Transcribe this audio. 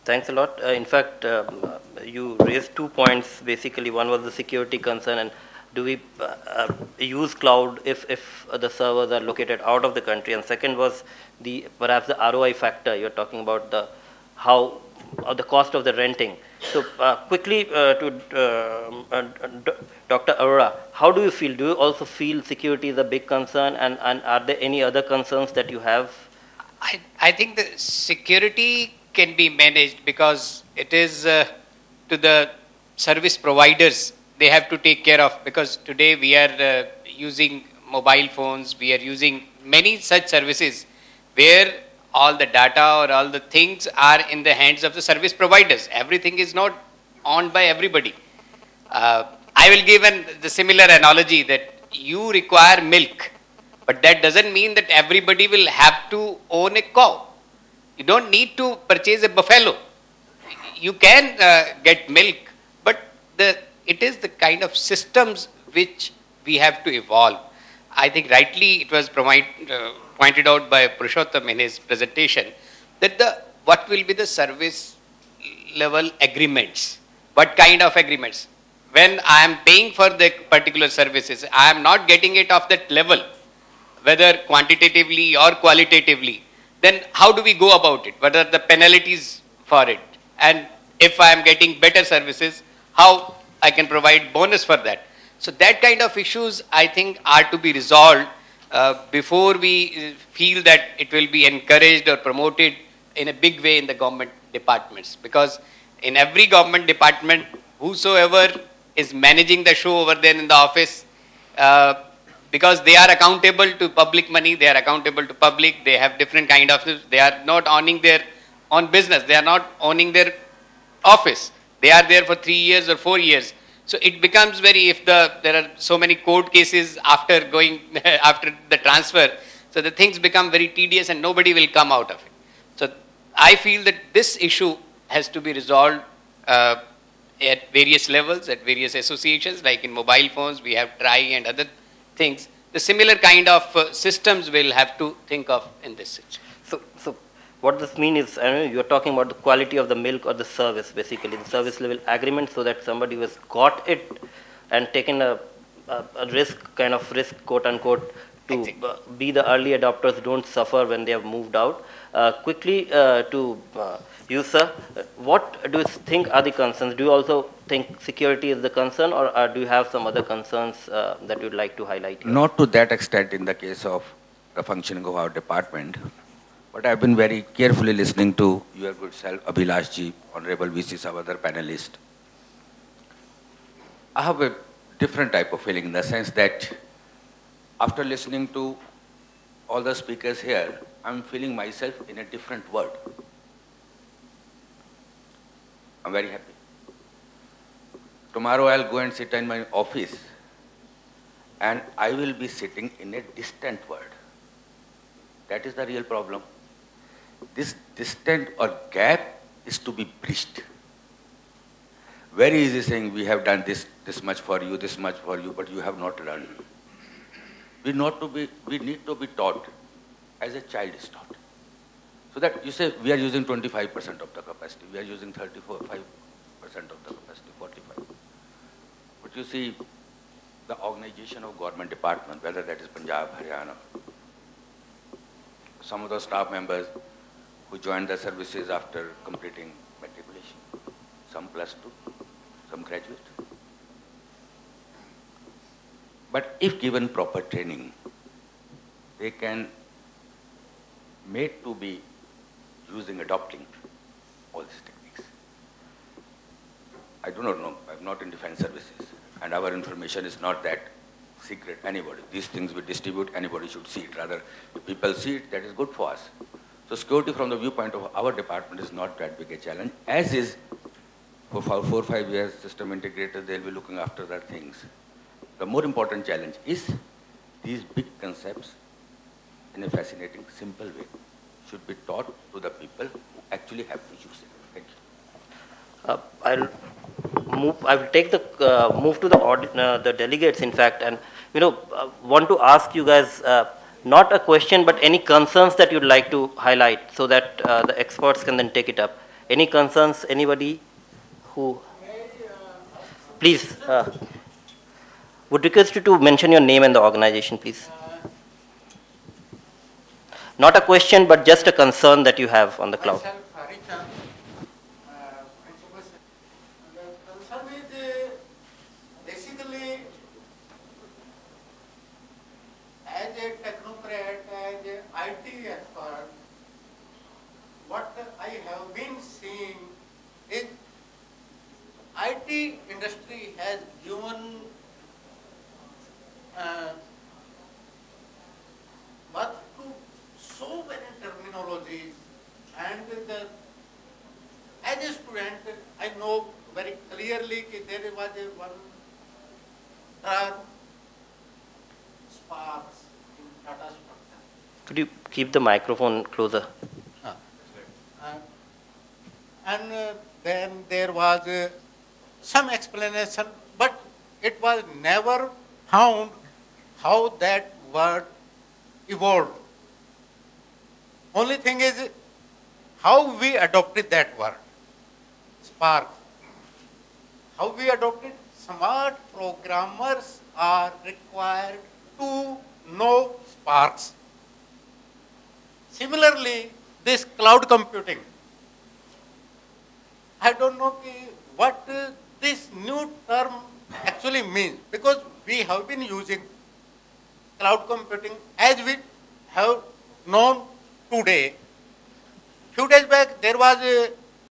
Thanks a lot. In fact, you raised 2 points basically. One was the security concern, and do we use cloud if the servers are located out of the country? And second was perhaps the ROI factor. You're talking about how the cost of the renting. So quickly to Dr. Arora, how do you feel? Do you also feel security is a big concern, and are there any other concerns that you have? I think the security can be managed because it is to the service providers they have to take care of, because today we are using mobile phones, we are using many such services where all the data or all the things are in the hands of the service providers. Everything is not owned by everybody. I will give the similar analogy that you require milk, but that doesn't mean that everybody will have to own a cow. You don't need to purchase a buffalo. You can get milk, but it is the kind of systems which we have to evolve. I think rightly it was pointed out by Purushottam in his presentation that what will be the service level agreements. What kind of agreements? When I am paying for the particular services, I am not getting it off that level, whether quantitatively or qualitatively, then how do we go about it? What are the penalties for it? And if I am getting better services, how I can provide bonus for that? So that kind of issues, I think, are to be resolved before we feel that it will be encouraged or promoted in a big way in the government departments. Because in every government department, whosoever is managing the show over there in the office, because they are accountable to public money, they are accountable to public, they have different kind of, they are not owning their own business, they are not owning their office. They are there for 3 years or 4 years. So it becomes if there are so many court cases after going, after the transfer, so the things become very tedious and nobody will come out of it. So I feel that this issue has to be resolved at various levels, at various associations, like in mobile phones, we have TRAI and other things. The similar kind of systems we'll have to think of in this situation. So what this means is, you're talking about the quality of the milk or the service, basically, the service level agreement, so that somebody who has got it and taken a risk, quote unquote, to be the early adopters don't suffer when they have moved out. Quickly to you, sir, what do you think are the concerns? Do you also think security is the concern, or do you have some other concerns that you'd like to highlight here? Not to that extent in the case of the functioning of our department, but I've been very carefully listening to your good self, Abhilash ji, Honorable VC, some other panelists. I have a different type of feeling in the sense that after listening to all the speakers here, I'm feeling myself in a different world. I'm very happy. Tomorrow I'll go and sit in my office and I will be sitting in a distant world. That is the real problem. This distance or gap is to be bridged. Very easy saying we have done this much for you, this much for you, but you have not learned. We need to be taught as a child is taught. So that you say we are using 25% of the capacity, we are using 35% of the capacity, 45%. But you see, the organization of government department, whether that is Punjab, Haryana, some of the staff members who joined the services after completing matriculation, some +2, some graduate. But if given proper training, they can made to be adopting all these techniques. I do not know, I'm not in defense services, and our information is not that secret anybody. These things we distribute, anybody should see it. Rather, if people see it, that is good for us. So security from the viewpoint of our department is not that big a challenge, as is for 4 or 5 years, system integrators, they'll be looking after their things. The more important challenge is these big concepts in a fascinating, simple way should be taught to the people who actually have to use it. Thank you. I will take move to the delegates, in fact, and want to ask you guys not a question but any concerns that you'd like to highlight, so that the experts can then take it up. Any concerns? Anybody who? Please. Would request you to mention your name and the organization, please. Not a question, but just a concern that you have on the cloud. Myself, Harichand, principal. The concern is basically as a technocrat, as a IT expert, what I have been seeing is IT industry has given birth to so many terminologies, and as a student, I know very clearly that there was one term, sparks in data structure. Could you keep the microphone closer? And then there was some explanation, but it was never found how that word evolved. Only thing is how we adopted that word, spark. How we adopted? Smart programmers are required to know sparks. Similarly, this cloud computing. I don't know what this new term actually means, because we have been using cloud computing as we have known today. Few days back there was